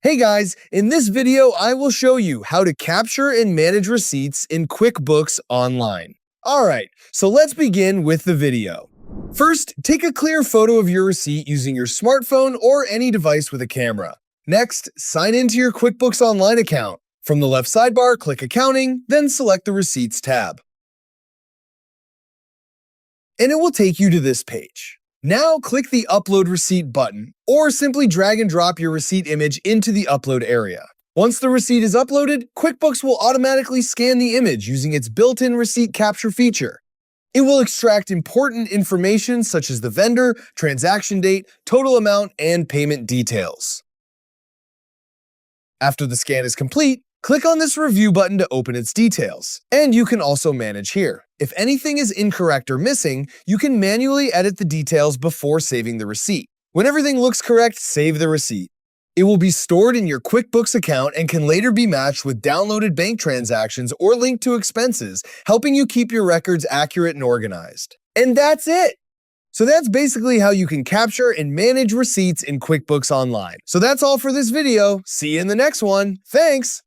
Hey guys, in this video I will show you how to capture and manage receipts in QuickBooks Online. Alright, so let's begin with the video. First, take a clear photo of your receipt using your smartphone or any device with a camera. Next, sign into your QuickBooks Online account. From the left sidebar, click Accounting, then select the Receipts tab. And it will take you to this page. Now click the Upload Receipt button, or simply drag and drop your receipt image into the upload area. Once the receipt is uploaded, QuickBooks will automatically scan the image using its built-in receipt capture feature. It will extract important information such as the vendor, transaction date, total amount, and payment details. After the scan is complete, click on this Review button to open its details. And you can also manage here. If anything is incorrect or missing, you can manually edit the details before saving the receipt. When everything looks correct, save the receipt. It will be stored in your QuickBooks account and can later be matched with downloaded bank transactions or linked to expenses, helping you keep your records accurate and organized. And that's it! So that's basically how you can capture and manage receipts in QuickBooks Online. So that's all for this video. See you in the next one. Thanks!